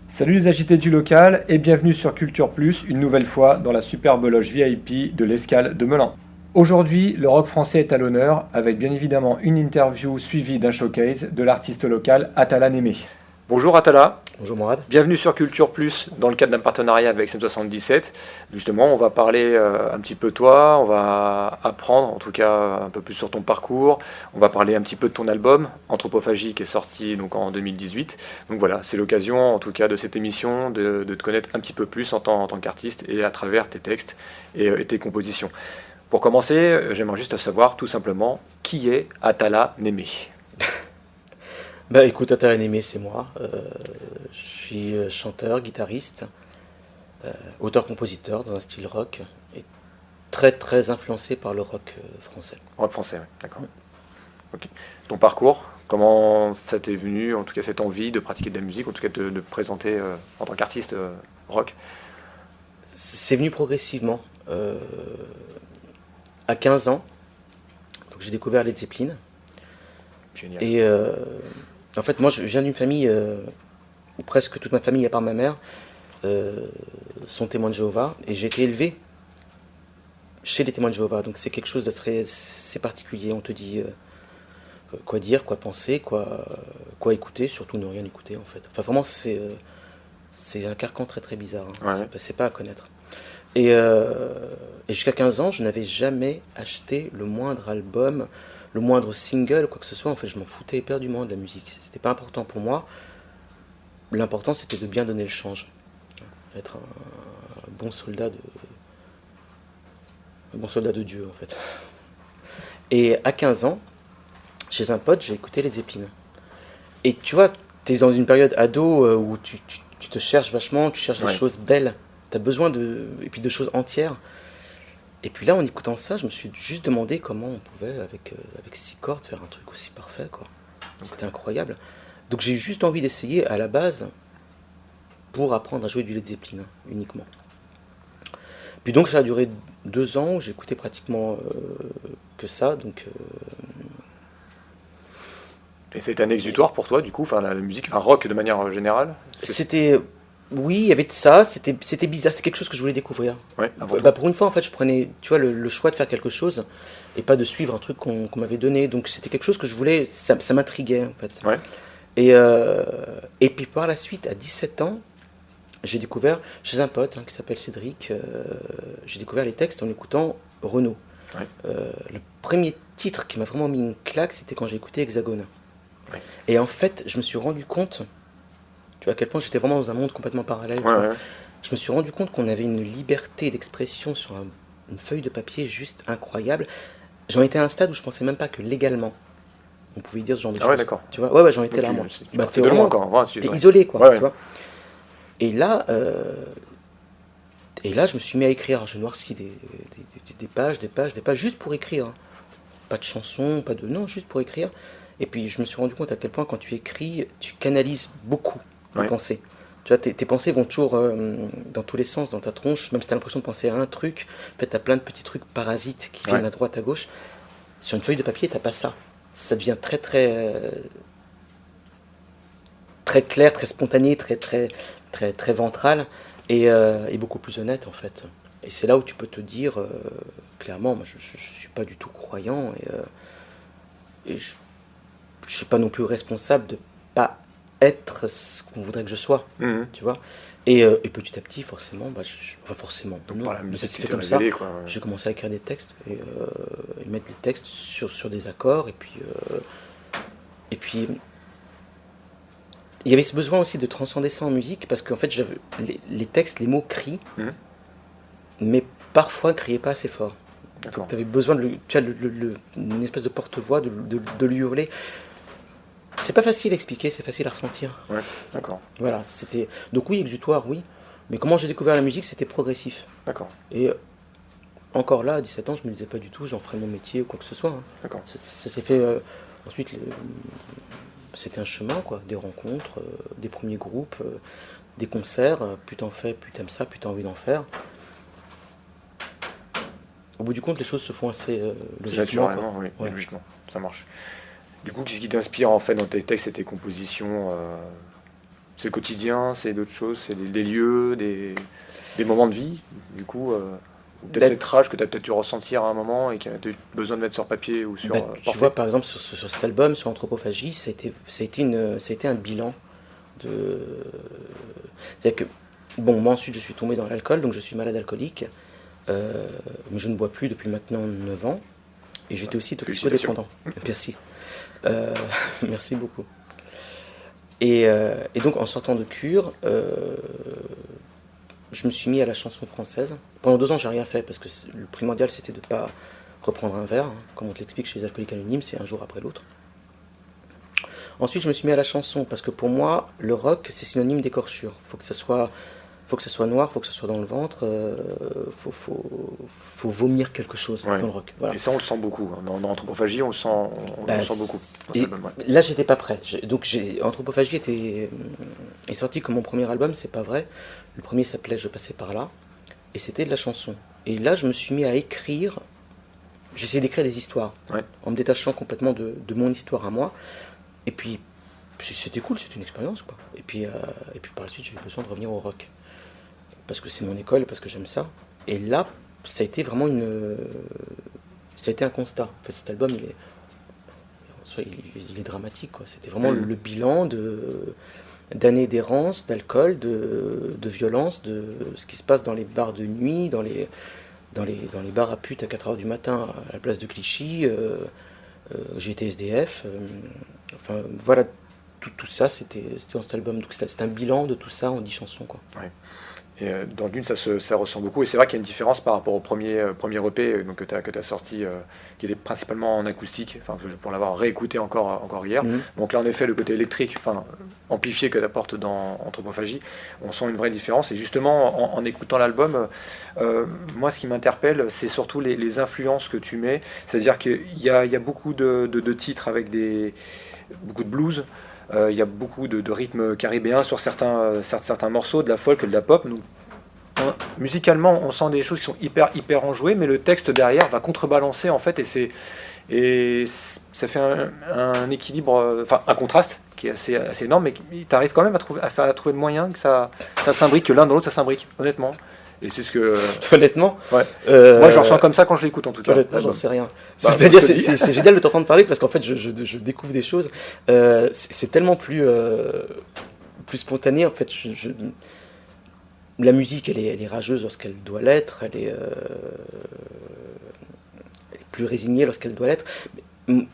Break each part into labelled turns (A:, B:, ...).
A: Salut les agités du local et bienvenue sur Culture Plus, une nouvelle fois dans la superbe loge VIP de l'Escale de Melun. Aujourd'hui, le rock français est à l'honneur avec bien évidemment une interview suivie d'un showcase de l'artiste local Atala Némé. Bonjour Atala,
B: Bonjour Morad.
A: bienvenue sur Culture Plus dans le cadre d'un partenariat avec SM77. Justement, on va parler un petit peu de toi, on va apprendre en tout cas un peu plus sur ton parcours, on va parler un petit peu de ton album Anthropophagie qui est sorti donc en 2018. Donc voilà, c'est l'occasion en tout cas de cette émission de te connaître un petit peu plus en tant qu'artiste et à travers tes textes et tes compositions. Pour commencer, j'aimerais juste savoir tout simplement qui est Atala Némé.
B: Bah écoute, Atala Némé, c'est moi. Je suis chanteur, guitariste, auteur-compositeur dans un style rock et très très influencé par le rock français.
A: Rock français, ouais, d'accord. Ok. Ton parcours, comment ça t'est venu, en tout cas cette envie de pratiquer de la musique, en tout cas de te présenter en tant qu'artiste rock?
B: C'est venu progressivement. À 15 ans, donc j'ai découvert Led Zeppelin.
A: Génial.
B: Et en fait, moi je viens d'une famille où presque toute ma famille, à part ma mère, sont témoins de Jéhovah. Et j'ai été élevé chez les témoins de Jéhovah. Donc c'est quelque chose d'assez particulier. On te dit quoi dire, quoi penser, quoi écouter, surtout ne rien écouter en fait. Enfin vraiment c'est un carcan très très bizarre, hein.
A: Ouais.
B: C'est pas à connaître. Et jusqu'à 15 ans, je n'avais jamais acheté le moindre album, le moindre single, quoi que ce soit. En fait, je m'en foutais éperdument de la musique. C'était pas important pour moi. L'important, c'était de bien donner le change. Être un bon soldat de Dieu, en fait. Et à 15 ans, chez un pote, j'ai écouté les Zeppelin. Et tu vois, tu es dans une période ado où tu te cherches vachement, tu cherches des
A: Ouais.
B: choses belles, tu as besoin et puis de choses entières. Et puis là, en écoutant ça, je me suis juste demandé comment on pouvait, avec 6 cordes, faire un truc aussi parfait, quoi. C'était incroyable. Donc j'ai juste envie d'essayer à la base pour apprendre à jouer du Led Zeppelin, uniquement. Puis donc ça a duré 2 ans où j'ai écouté pratiquement que ça. Donc
A: Et c'était un exutoire pour toi, du coup, enfin la musique, enfin rock de manière générale? Parce que
B: c'était... Oui, il y avait de ça, c'était bizarre, c'était quelque chose que je voulais découvrir.
A: ouais, avant tout.
B: Bah, pour une fois, en fait, je prenais, tu vois, le choix de faire quelque chose et pas de suivre un truc qu'on m'avait donné. Donc c'était quelque chose que je voulais, ça m'intriguait, en fait.
A: Ouais,
B: Et puis par la suite, à 17 ans, j'ai découvert, chez un pote qui s'appelle Cédric, j'ai découvert les textes en écoutant Renaud.
A: ouais,
B: Le premier titre qui m'a vraiment mis une claque, c'était quand j'ai écouté Hexagone.
A: ouais.
B: Et en fait, je me suis rendu compte, tu vois, à quel point j'étais vraiment dans un monde complètement parallèle. Tu
A: Ouais,
B: vois.
A: ouais.
B: Je me suis rendu compte qu'on avait une liberté d'expression sur une feuille de papier juste incroyable. J'en étais à un stade où je pensais même pas que légalement on pouvait dire ce genre de
A: Ah ouais,
B: choses.
A: d'accord.
B: Tu vois, ouais, j'en étais
A: Donc
B: là, moi.
A: tu
B: Bah,
A: partais de loin quand même. Ouais,
B: t'es
A: ouais.
B: isolé, quoi,
A: Ouais,
B: tu
A: ouais.
B: vois. Et là, je me suis mis à écrire. Je noircis des pages, des pages, des pages, juste pour écrire, hein. Pas de chansons, pas de... Non, juste pour écrire. Et puis je me suis rendu compte à quel point quand tu écris, tu canalises beaucoup les
A: Ouais.
B: pensées. Tu vois, tes pensées vont toujours dans tous les sens dans ta tronche, même si tu as l'impression de penser à un truc. En fait, tu as plein de petits trucs parasites qui viennent
A: Ouais.
B: à droite, à gauche. Sur une feuille de papier, t'as pas ça. Ça devient très, très, très clair, très spontané, très, très, très, très ventral et beaucoup plus honnête, en fait. Et c'est là où tu peux te dire clairement, moi, je ne suis pas du tout croyant et je ne suis pas non plus responsable de pas être ce qu'on voudrait que je sois,
A: Mhm.
B: tu vois. Et petit à petit, forcément, enfin forcément,
A: Donc
B: non,
A: par la
B: mais ça
A: musique,
B: s'est
A: tu
B: fait
A: t'es
B: comme ça.
A: révélé, quoi. Ouais.
B: J'ai commencé à écrire des textes et mettre les textes sur des accords. Et puis, il y avait ce besoin aussi de transcender ça en musique parce qu'en fait, les textes, les mots crient,
A: Mhm.
B: mais parfois criaient pas assez fort.
A: D'accord.
B: Donc tu avais besoin tu vois, une espèce de porte-voix, de lui hurler. C'est pas facile à expliquer, c'est facile à ressentir.
A: Ouais, d'accord.
B: Voilà, c'était. Donc oui, exutoire, oui. Mais comment j'ai découvert la musique, c'était progressif.
A: D'accord.
B: Et encore là, à 17 ans, je me disais pas du tout, j'en ferais mon métier ou quoi que ce soit, hein.
A: D'accord.
B: Ça s'est fait. Ensuite, c'était un chemin, quoi. Des rencontres, des premiers groupes, des concerts. Plus t'en fais, plus t'aimes ça, plus t'as envie d'en faire. Au bout du compte, les choses se font assez
A: C'est
B: logiquement,
A: naturellement,
B: quoi.
A: oui,
B: Ouais.
A: logiquement. Ça marche. Du coup, qu'est-ce qui t'inspire en fait dans tes textes et tes compositions C'est quotidien, c'est d'autres choses, c'est des lieux, des moments de vie, du coup, ou peut-être
B: Bah,
A: cette rage que tu as peut-être dû ressentir à un moment et que tu as eu besoin de mettre sur papier ou sur
B: tu
A: portrait.
B: vois, par exemple, sur cet album, sur Anthropophagie, ça a été un bilan de... C'est-à-dire que, bon, moi ensuite je suis tombé dans l'alcool, donc je suis malade alcoolique, mais je ne bois plus depuis maintenant 9 ans, et j'étais aussi
A: Félicitations.
B: toxicodépendant. Merci. Euh, merci beaucoup. Et donc en sortant de cure, je me suis mis à la chanson française. Pendant 2 ans, j'ai rien fait parce que le primordial c'était de ne pas reprendre un verre, hein. Comme on te l'explique chez les alcooliques anonymes, c'est un jour après l'autre. Ensuite, je me suis mis à la chanson parce que pour moi, le rock c'est synonyme d'écorchure. Faut que ça soit noir, faut que ça soit dans le ventre, faut vomir quelque chose
A: Ouais.
B: dans le rock. Voilà.
A: Et ça, on le sent beaucoup. Hein. Dans Anthropophagie, on
B: Bah,
A: le sent beaucoup dans
B: et
A: cet album. Ouais.
B: là, j'étais pas prêt. Anthropophagie est sorti comme mon premier album, c'est pas vrai. Le premier s'appelait Je passais par là, et c'était de la chanson. Et là, je me suis mis à écrire. J'essayais d'écrire des histoires,
A: Ouais.
B: en me détachant complètement de mon histoire à moi. Et puis, c'était cool, c'était une expérience, quoi. Et puis par la suite, j'ai eu besoin de revenir au rock. Parce que c'est mon école, parce que j'aime ça. Et là, ça a été vraiment ça a été un constat. En fait, cet album, il est dramatique, quoi. C'était vraiment le bilan d'années d'errance, d'alcool, de violence, de ce qui se passe dans les bars de nuit, dans les bars à putes à 4h du matin à la place de Clichy. J'étais SDF. Enfin, voilà, tout ça, c'était dans cet album. Donc c'est un bilan de tout ça en 10 chansons, quoi.
A: Ouais. Et dans Dune, ça ressent beaucoup. Et c'est vrai qu'il y a une différence par rapport au premier EP donc, que tu as sorti, qui était principalement en acoustique, enfin, pour l'avoir réécouté encore hier.
B: Mhm.
A: Donc là, en effet, le côté électrique, enfin, amplifié que tu apportes dans Anthropophagie, on sent une vraie différence. Et justement, en écoutant l'album, moi, ce qui m'interpelle, c'est surtout les influences que tu mets. C'est-à-dire qu'il y a beaucoup de titres avec beaucoup de blues. Il y a beaucoup de rythmes caribéens sur certains morceaux, de la folk, de la pop. Donc, musicalement, on sent des choses qui sont hyper enjouées, mais le texte derrière va contrebalancer en fait, et ça fait un équilibre, enfin un contraste qui est assez énorme, mais tu arrives quand même à trouver le moyen que ça s'imbrique, que l'un dans l'autre ça s'imbrique, honnêtement. Et c'est ce que.
B: Honnêtement,
A: Ouais. Moi, je le ressens comme ça quand je l'écoute en tout cas.
B: honnêtement, j'en sais rien.
A: Bah,
B: C'est-à-dire,
A: je te dis.
B: c'est génial de t'entendre parler parce qu'en fait, je découvre des choses. C'est tellement plus spontané. En fait, la musique, elle est rageuse lorsqu'elle doit l'être. Elle est plus résignée lorsqu'elle doit l'être.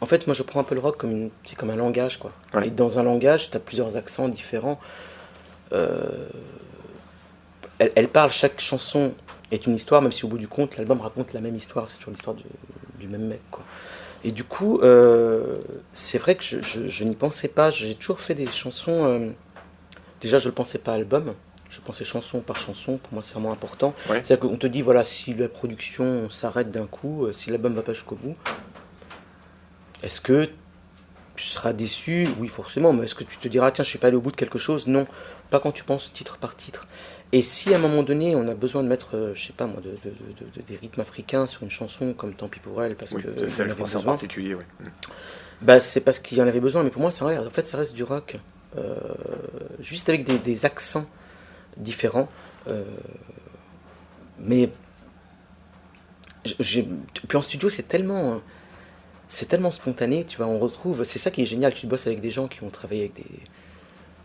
B: En fait, moi, je prends un peu le rock c'est comme un langage, quoi.
A: Ouais.
B: Et dans un langage, tu as plusieurs accents différents. Elle parle, chaque chanson est une histoire, même si au bout du compte, l'album raconte la même histoire, c'est toujours l'histoire du même mec, quoi. Et du coup, c'est vrai que je n'y pensais pas, j'ai toujours fait des chansons, déjà je ne le pensais pas album, je pensais chanson par chanson, pour moi c'est vraiment important.
A: Ouais.
B: C'est-à-dire qu'on te dit, voilà, si la production s'arrête d'un coup, si l'album ne va pas jusqu'au bout, est-ce que tu seras déçu? Oui, forcément, mais est-ce que tu te diras, tiens, je suis pas allé au bout de quelque chose? Non, pas quand tu penses titre par titre. Et si à un moment donné, on a besoin de mettre, je sais pas moi, des rythmes africains sur une chanson comme Tant pis pour elle, parce
A: Oui,
B: que
A: c'est
B: il y
A: ça
B: en
A: que je
B: avait
A: pensais en
B: besoin,
A: particulier. Oui.
B: bah c'est parce qu'il y en avait besoin. Mais pour moi, en fait, ça reste du rock, juste avec des accents différents. Mais puis en studio, c'est tellement spontané, tu vois. On retrouve, c'est ça qui est génial. Tu bosses avec des gens qui ont travaillé avec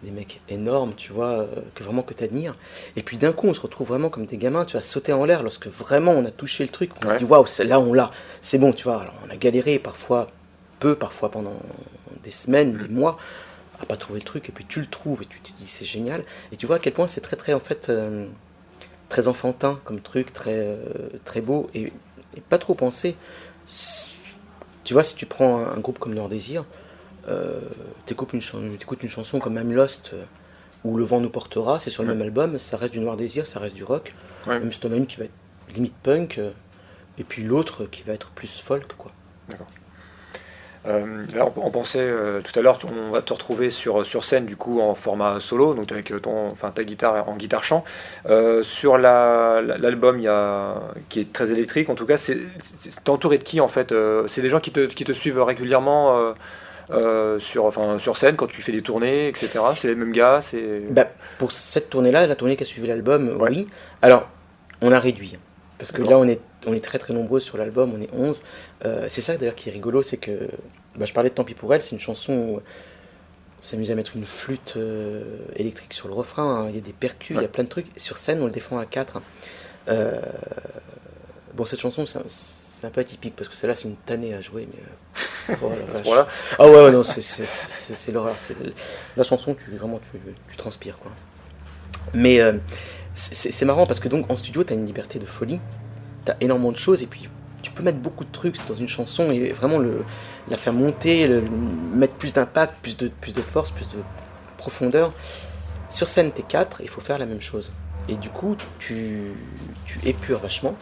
B: des mecs énormes, tu vois, que t'admires. Et puis d'un coup, on se retrouve vraiment comme des gamins, tu vas sauter en l'air lorsque vraiment on a touché le truc, on se
A: Ouais.
B: dit waouh, là on l'a, c'est bon, tu vois. Alors, on a galéré parfois parfois pendant des semaines, des mois, à pas trouver le truc, et puis tu le trouves et tu te dis c'est génial. Et tu vois à quel point c'est très en fait très enfantin comme truc, très beau et pas trop pensé. Tu vois, si tu prends un groupe comme Noir Désir, t'écoutes une chanson comme I'm Lost ou Le vent nous portera, c'est sur le
A: Ouais.
B: même album, ça reste du Noir Désir, ça reste du rock.
A: Ouais.
B: Même si t'en as une qui va être limite punk, et puis l'autre qui va être plus folk, quoi.
A: D'accord. Là, on pensait tout à l'heure, on va te retrouver sur scène du coup en format solo, donc avec ta guitare en guitare-chant. Sur l'album, qui est très électrique, en tout cas, t'es entouré de qui en fait? C'est des gens qui te suivent régulièrement sur scène quand tu fais des tournées, etc. C'est les mêmes gars,
B: Bah, pour cette tournée-là, la tournée qui a suivi l'album,
A: Ouais.
B: oui. Alors, on a réduit. Parce que
A: D'accord.
B: là, on est très très nombreux sur l'album, on est 11. C'est ça d'ailleurs qui est rigolo, c'est que je parlais de Tant pis pour elle, c'est une chanson où on s'amuse à mettre une flûte électrique sur le refrain, hein. Il y a des percus, il y a plein de trucs. Sur scène, on le défend à 4. Bon, cette chanson, c'est un peu atypique parce que celle-là, c'est une tannée à jouer, mais oh la vache.
A: Voilà.
B: Ah ouais, non, c'est l'horreur. La chanson, tu transpires, quoi. Mais c'est marrant parce que donc en studio, tu as une liberté de folie, tu as énormément de choses et puis tu peux mettre beaucoup de trucs dans une chanson et vraiment la faire monter, mettre plus d'impact, plus de force, plus de profondeur. Sur scène, t'es 4, il faut faire la même chose. Et du coup, tu épures vachement,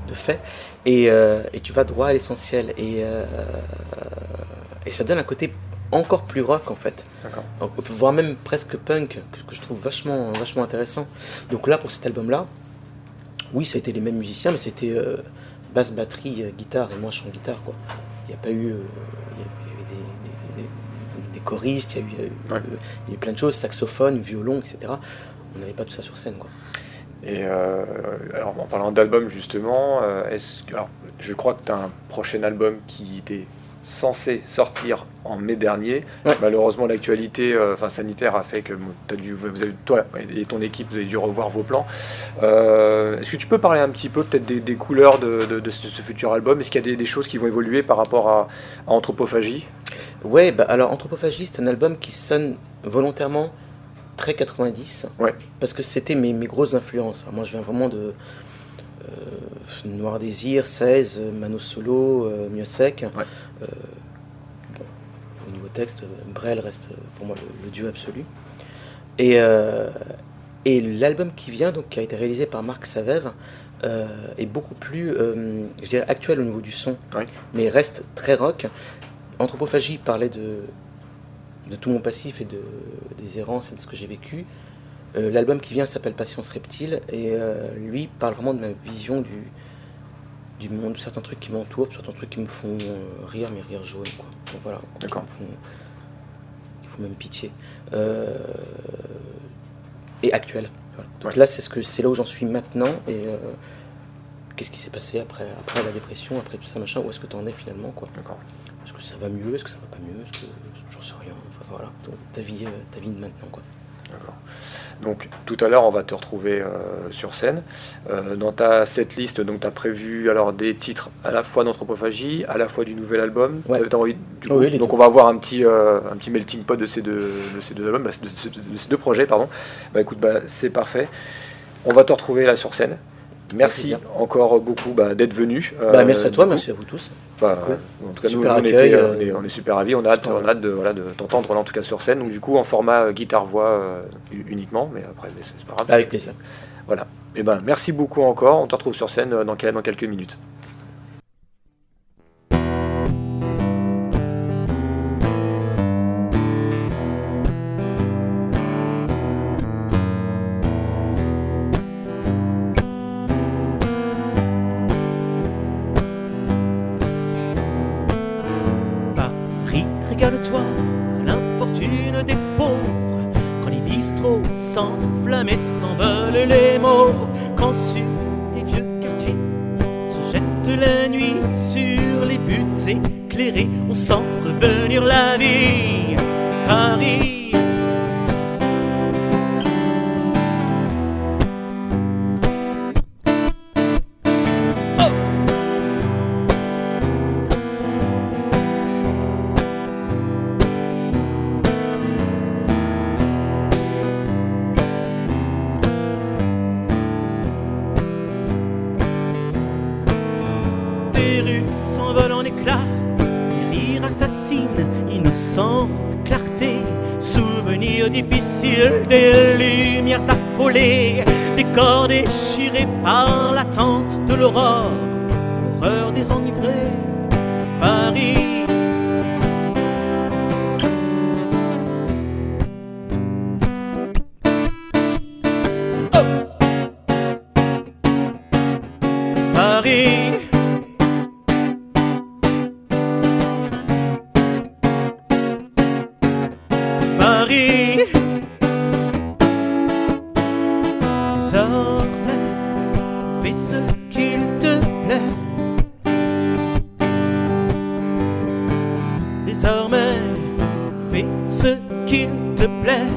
B: de fait, et tu vas droit à l'essentiel. Et ça donne un côté encore plus rock en fait.
A: D'accord.
B: Donc, voire même presque punk, que je trouve vachement, vachement intéressant. Donc là, pour cet album-là, oui, ça a été les mêmes musiciens, mais c'était basse, batterie, guitare, et moi, chant, guitare, quoi. Il n'y a pas eu... il y avait des choristes, il y a eu plein de choses, saxophone, violon, etc. On n'avait pas tout ça sur scène, quoi.
A: Et alors, en parlant d'album, justement, alors, je crois que tu as un prochain album qui était censé sortir en mai dernier.
B: Ouais.
A: Malheureusement, l'actualité sanitaire a fait que toi et ton équipe, vous avez dû revoir vos plans. Est-ce que tu peux parler un petit peu peut-être des couleurs de ce futur album? Est-ce qu'il y a des choses qui vont évoluer par rapport à Anthropophagie?
B: Ouais, alors Anthropophagie, c'est un album qui sonne volontairement très 90,
A: Ouais.
B: parce que c'était mes grosses influences. Alors moi, je viens vraiment de Noir Désir, 16, Mano Solo, Miossec.
A: Ouais.
B: Bon, au niveau texte, Brel reste pour moi le dieu absolu. Et l'album qui vient, donc, qui a été réalisé par Marc Savève, est beaucoup plus, je dirais, actuel au niveau du son,
A: Ouais.
B: mais reste très rock. Anthropophagie parlait de tout mon passif et des errances et de ce que j'ai vécu. L'album qui vient s'appelle Patience Reptile et lui parle vraiment de ma vision du monde, de certains trucs qui m'entourent, de certains trucs qui me font rire, mais rire jaune, quoi. Donc voilà,
A: D'accord.
B: Qui me font même pitié. Et actuel. Voilà. Donc
A: Ouais.
B: là, c'est là où j'en suis maintenant et qu'est-ce qui s'est passé après la dépression, après tout ça, machin, où est-ce que tu en es finalement, quoi.
A: D'accord.
B: Est-ce que ça va mieux, est-ce que ça va pas mieux, est-ce que j'en sais rien, enfin voilà, ta vie de maintenant, quoi.
A: D'accord. Donc tout à l'heure, on va te retrouver sur scène. Dans ta setlist, donc tu as prévu alors des titres à la fois d'Anthropophagie, à la fois du nouvel album.
B: Ouais.
A: T'as envie, du coup,
B: Oui, les
A: donc
B: deux.
A: on va avoir un petit melting pot de ces deux albums, de ces deux projets, pardon. Bah écoute, c'est parfait. On va te retrouver là sur scène. Merci
B: plaisir.
A: encore beaucoup d'être venu.
B: Merci à toi,
A: du coup.
B: merci à vous tous.
A: Bah,
B: C'est cool.
A: en tout cas,
B: Super
A: nous,
B: accueil,
A: on est super ravis, on a hâte,
B: super.
A: de t'entendre là, en tout cas sur scène. Donc du coup en format guitare-voix uniquement, mais après c'est pas grave.
B: Avec plaisir.
A: Voilà. Et merci beaucoup encore. On te retrouve sur scène dans quelques minutes.
C: Paris, régale-toi, l'infortune des pauvres, quand les bistrots s'enflamment et s'envolent les mots, quand sur des vieux quartiers se jette la nuit sur les buttes éclairées, on sent revenir la vie. Paris. Des rues s'envolent en éclats, des rires assassinent, innocente clarté, souvenirs difficiles, des lumières affolées, des corps déchirés par l'attente de l'aurore, horreur des enivrés, Paris. Paris. ce qu'il te plaît.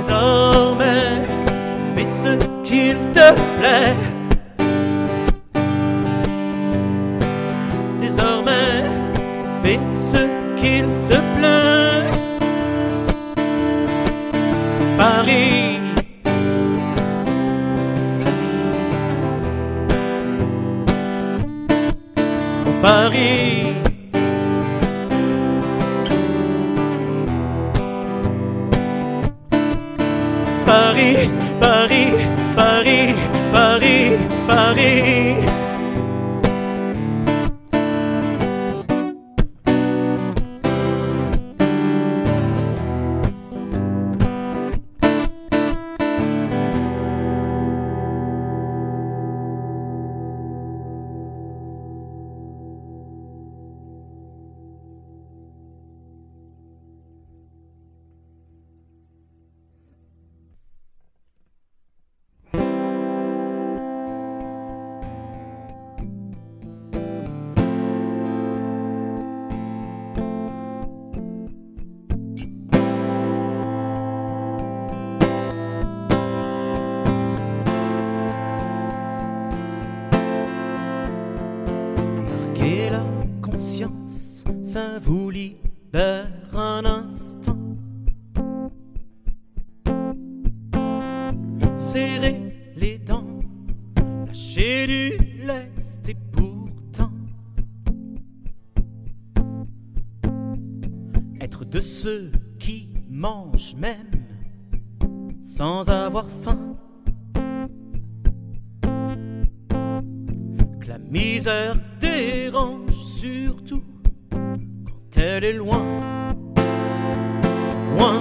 C: Désormais, fais ce qu'il te plaît. Désormais, fais ce qu'il te plaît. Paris, Paris, Paris, Paris, Paris, Paris, Paris. Marquer la conscience, ça vous libère un instant. Serrez les dents, lâchez du lest et pourtant être de ceux qui mangent même sans avoir faim. Que la misère dérange surtout quand elle est loin, loin.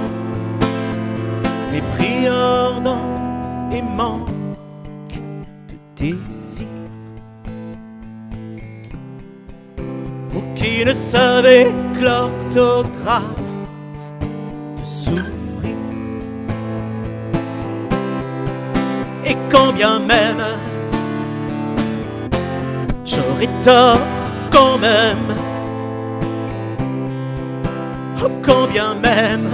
C: Les prières ardents et manque de désir. Vous qui ne savez que l'orthographe de souffrir. Et quand bien même j'aurais tort quand même, oh quand bien même.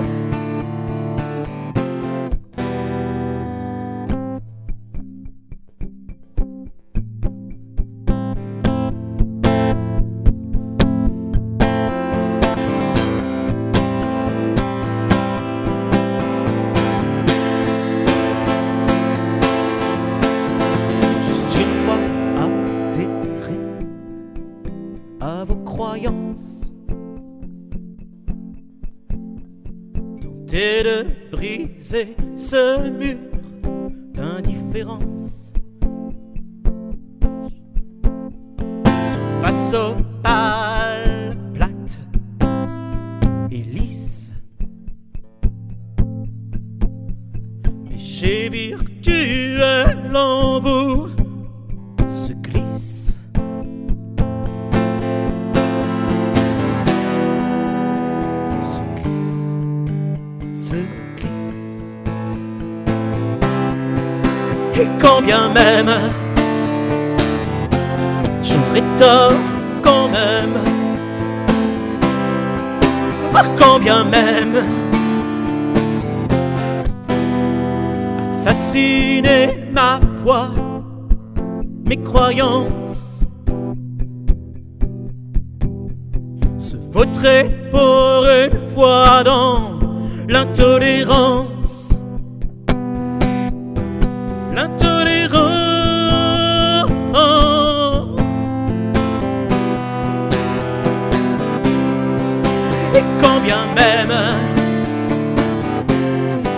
C: Juste une fois atterré à vos croyances, tentez de briser ce mur d'indifférence. Face aux pales plates et lisses, péché virtuel en vous se glisse. Se glisse, se glisse. Et quand bien même j'aurais tort quand même, ah, quand bien même assassiner ma foi, mes croyances, se vautrer pour une fois dans l'intolérance. L'intolérance. Et quand bien même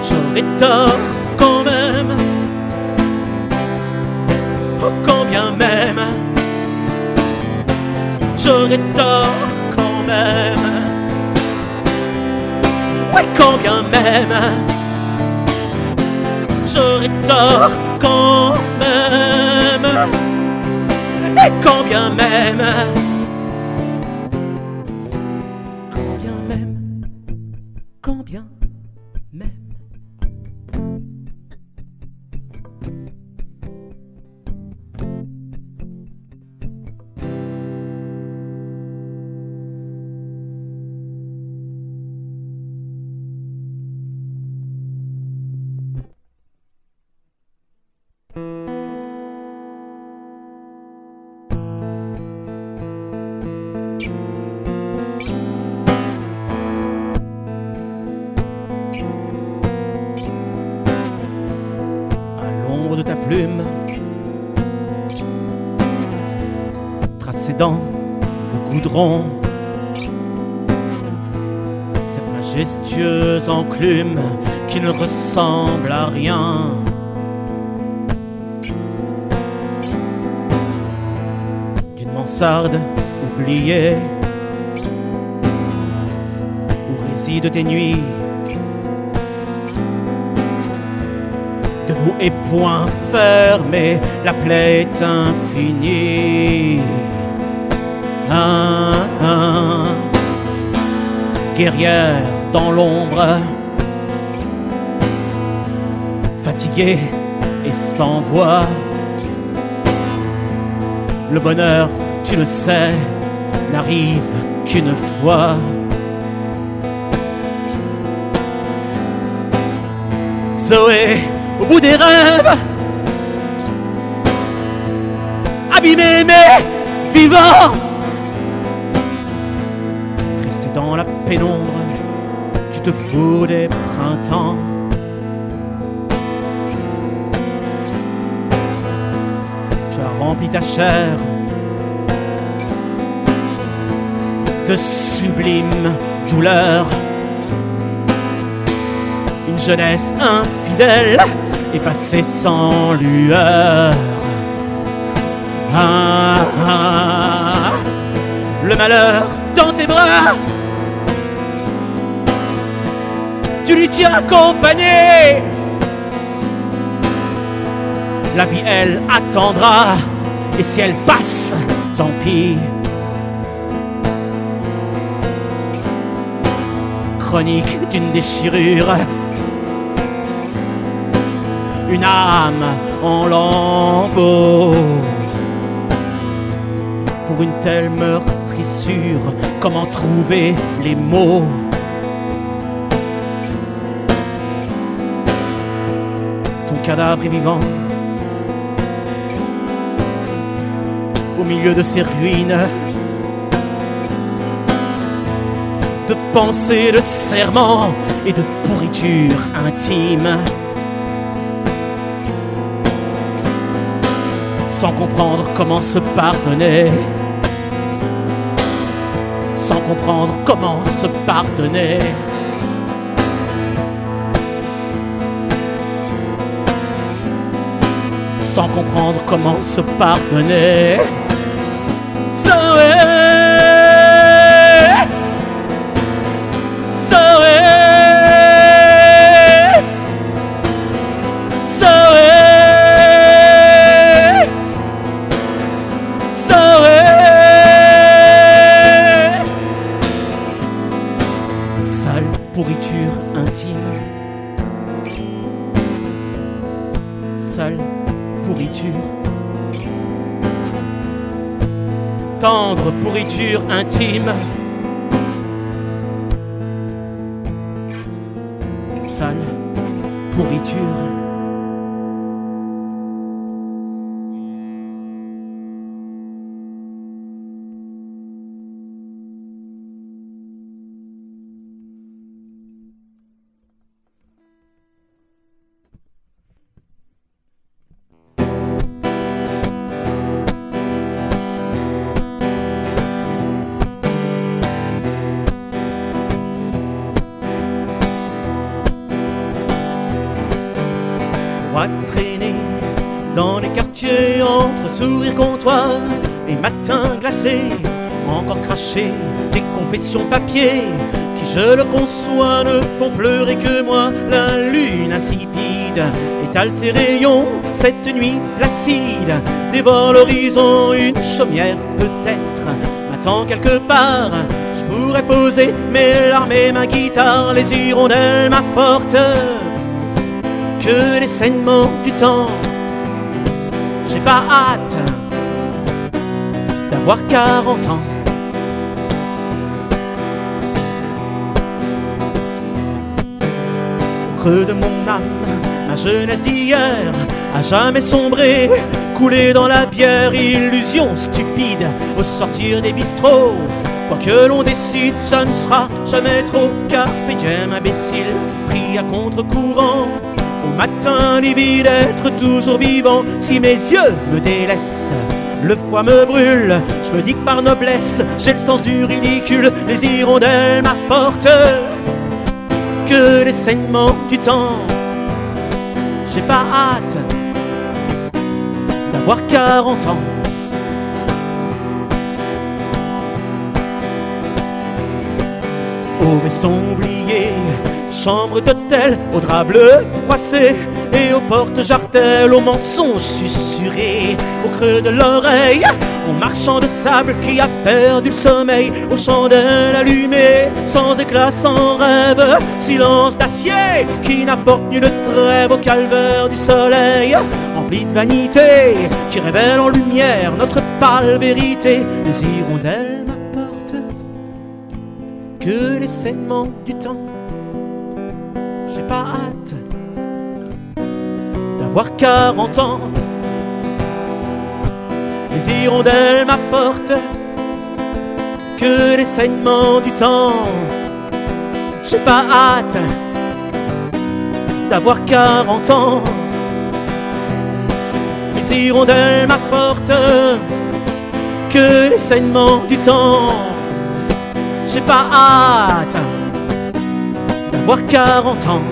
C: j'aurais tort quand même, oh quand bien même j'aurais tort quand même, ouais quand bien même j'aurais tort quand même, et quand bien même, quand bien même, quand bien même. plume, tracée dans le goudron, cette majestueuse enclume qui ne ressemble à rien. D'une mansarde oubliée, où résident tes nuits, debout et poings fermés, la plaie est infinie. Guerrière dans l'ombre, fatiguée et sans voix. Le bonheur, tu le sais, n'arrive qu'une fois. Zoé, au bout des rêves, abîmé mais vivant, resté dans la pénombre, tu te fous des printemps. Tu as rempli ta chair de sublimes douleurs. Une jeunesse infidèle est passée sans lueur. Le malheur dans tes bras, tu lui tiens accompagné. La vie, elle, attendra, et si elle passe, tant pis. Chronique d'une déchirure, une âme en lambeaux. Pour une telle meurtrissure, comment trouver les mots? Ton cadavre est vivant au milieu de ces ruines de pensées, de serments et de pourriture intime. Sans comprendre comment se pardonner, sans comprendre comment se pardonner. Sans comprendre comment se pardonner. Zoé, Zoé, Zoé, Zoé. Sale pourriture intime, sale pourriture, tendre pourriture intime, sale pourriture. Traîner dans les quartiers entre sourires comptoirs et matins glacés, encore cracher des confessions papier qui, je le conçois, ne font pleurer que moi. La lune insipide étale ses rayons, cette nuit placide dévore l'horizon. Une chaumière peut-être m'attend quelque part, je pourrais poser mes larmes et ma guitare. Les hirondelles m'apportent que les saignements du temps. J'ai pas hâte d'avoir 40 ans. Au creux de mon âme, ma jeunesse d'hier a jamais sombré, coulé dans la bière, illusion stupide au sortir des bistrots. Quoi que l'on décide, ça ne sera jamais trop. Carpe diem, imbécile, pris à contre-courant. Au matin livide d'être toujours vivant. Si mes yeux me délaissent, le foie me brûle. Je me dis que par noblesse, j'ai le sens du ridicule. Les hirondelles m'apportent que les saignements du temps. J'ai pas hâte d'avoir 40 ans. Au veston oublié, chambre d'hôtel, au drap bleu froissé et aux portes jartelles, aux mensonges susurrés, au creux de l'oreille, au marchand de sable qui a perdu le sommeil, aux chandelles allumées, sans éclat, sans rêve, silence d'acier qui n'apporte nulle trêve au calvaire du soleil, empli de vanité qui révèle en lumière notre pâle vérité. Les hirondelles m'apportent que les saignements du temps. J'ai pas hâte d'avoir 40 ans. Les hirondelles m'apportent que les saignements du temps. J'ai pas hâte d'avoir 40 ans. Les hirondelles m'apportent que les saignements du temps. J'ai pas hâte d'avoir 40 ans.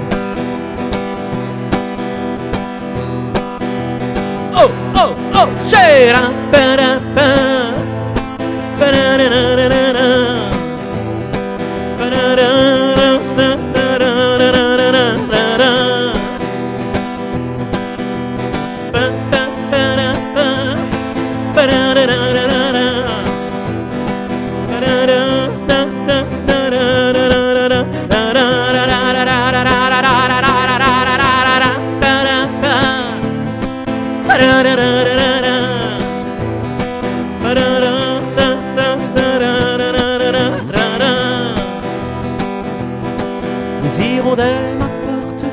C: Oh, oh, oh, j'ai la Les hirondelles m'apportent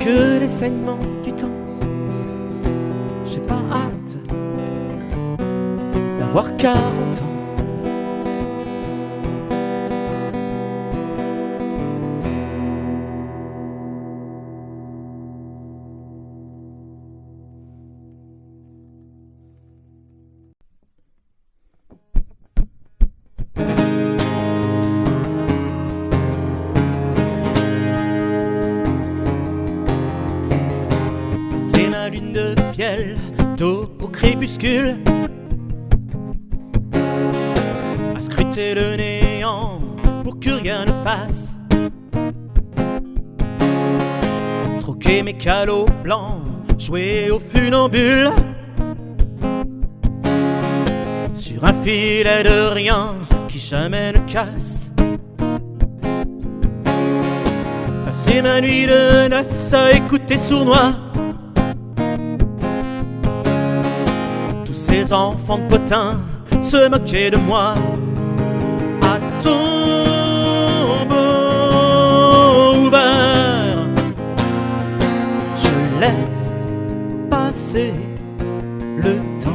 C: que les saignements du temps. J'ai pas hâte d'avoir 40 ans. C'est ma lune de fiel, tôt au crépuscule, à scruter le néant pour que rien ne passe. Troquer mes calots blancs, jouer au funambule, sur un filet de rien qui jamais ne casse. Passer ma nuit de noces à écouter sournois tous ces enfants de potins se moquaient de moi. À tombeau ouvert, je laisse passer le temps.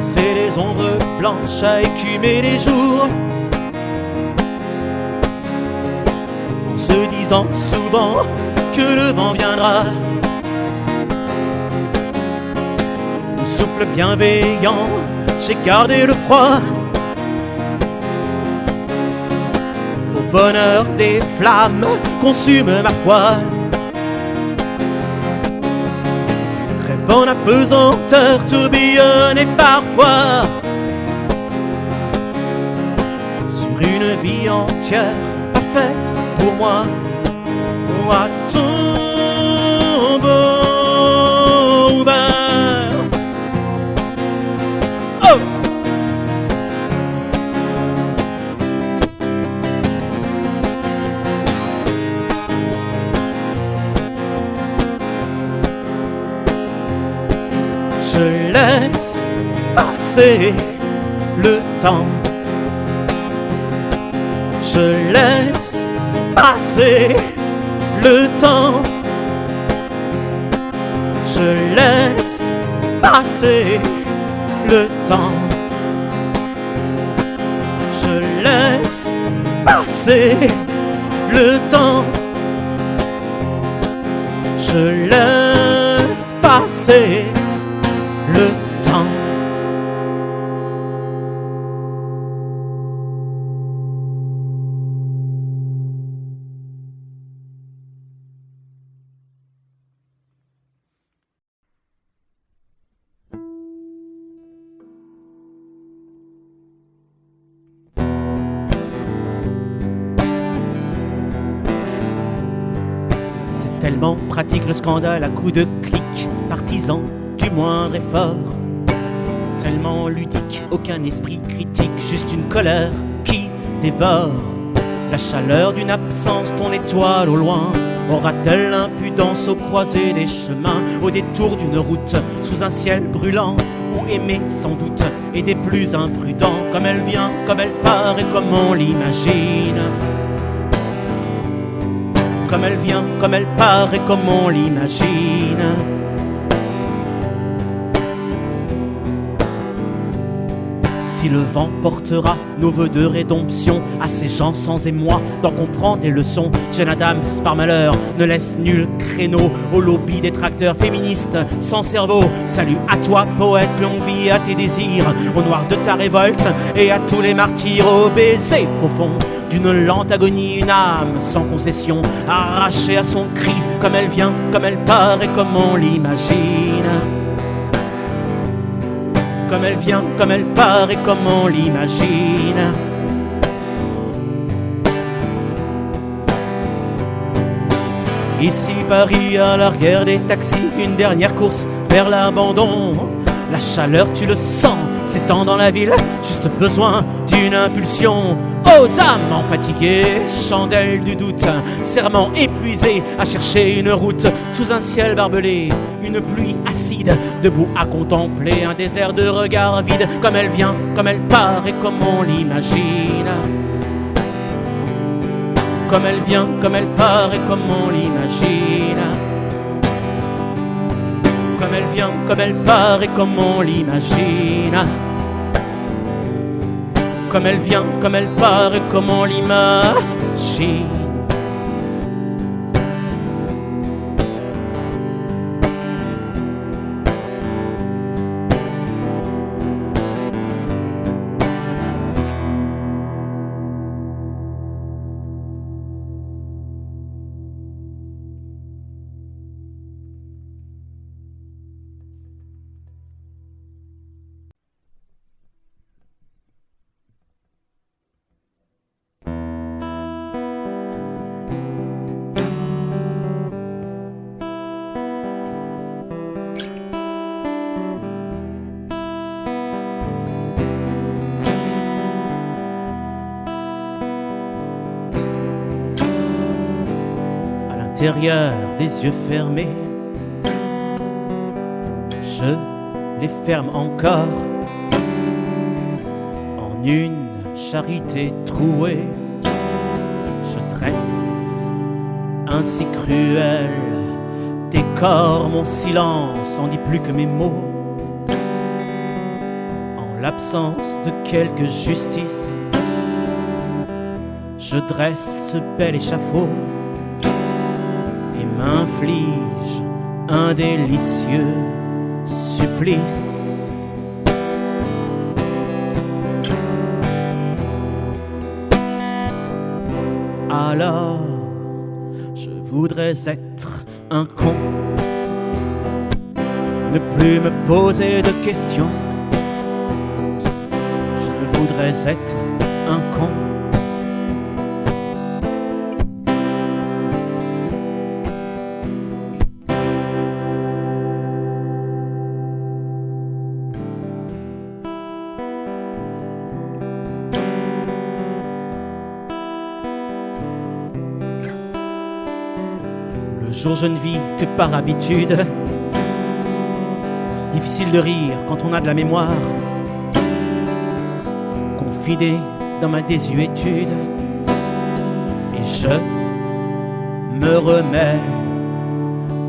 C: C'est les ombres blanches à écumer les jours, en se disant souvent que le vent viendra. Du souffle bienveillant, j'ai gardé le froid. Au bonheur des flammes consume ma foi. Rêve en apesanteur, tourbillonne et parfois sur une vie entière pas faite pour moi. Ou à tombeau ouvert. Oh! Je laisse passer le temps. Je laisse passer le temps. Je laisse passer le temps. Je passer le temps. Je laisse passer le temps. Tellement pratique le scandale à coups de clic, partisan du moindre effort. Tellement ludique, aucun esprit critique, juste une colère qui dévore. La chaleur d'une absence, ton étoile au loin, aura-t-elle l'impudence au croisé des chemins, au détour d'une route, sous un ciel brûlant, ou aimer sans doute, et des plus imprudents, comme elle vient, comme elle part et comme on l'imagine. Comme elle vient, comme elle part et comme on l'imagine. Si le vent portera nos vœux de rédemption à ces gens sans émoi d'en comprendre des leçons, Jane Addams, par malheur, ne laisse nul créneau au lobby des tracteurs féministes sans cerveau. Salut à toi, poète, longue vie à tes désirs, au noir de ta révolte et à tous les martyrs, au baiser profond d'une lente agonie, une âme sans concession, arrachée à son cri, comme elle vient, comme elle part et comme on l'imagine. Comme elle vient, comme elle part et comme on l'imagine. Ici Paris à l'arrière des taxis, une dernière course vers l'abandon. La chaleur tu le sens s'étend dans la ville, juste besoin d'une impulsion. Aux âmes fatiguées, chandelle du doute, serment épuisé à chercher une route sous un ciel barbelé, une pluie acide, debout à contempler un désert de regards vides. Comme elle vient, comme elle part et comme on l'imagine. Comme elle vient, comme elle part et comme on l'imagine. Comme elle vient, comme elle part et comme on l'imagine. Comme elle vient, comme elle part et comme on l'imagine. Intérieur des yeux fermés, je les ferme encore en une charité trouée. Je dresse ainsi cruel décore mon silence, en dit plus que mes mots. En l'absence de quelque justice, je dresse ce bel échafaud m'inflige un délicieux supplice. Alors, je voudrais être un con, ne plus me poser de questions. Je voudrais être un con. Le jour je ne vis que par habitude. Difficile de rire quand on a de la mémoire. Confidé dans ma désuétude. Et je me remets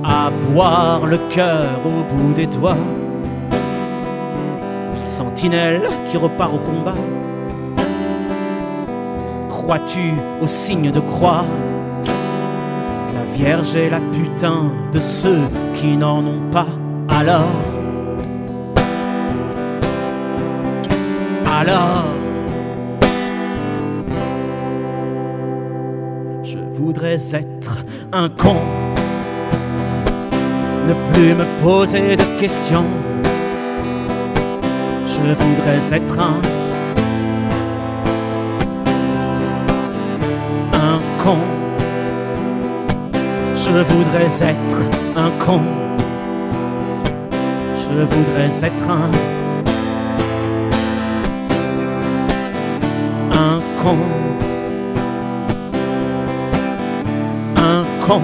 C: à boire le cœur au bout des doigts. Sentinelle qui repart au combat. crois-tu au signe de croix? La Vierge est la putain de ceux qui n'en ont pas. Alors je voudrais être un con, ne plus me poser de questions. Je voudrais être un con. Je voudrais être un con. Je voudrais être un con. Un con.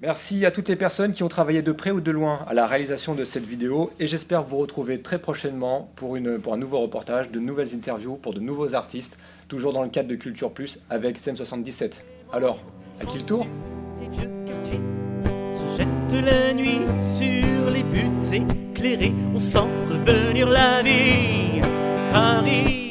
A: Merci à toutes les personnes qui ont travaillé de près ou de loin à la réalisation de cette vidéo et j'espère vous retrouver très prochainement pour un nouveau reportage, de nouvelles interviews pour de nouveaux artistes, toujours dans le cadre de Culture Plus avec CM77. Alors, à qui le tour?
C: Les vieux quartiers se jettent la nuit sur les buttes éclairées, on sent revenir la vie. Paris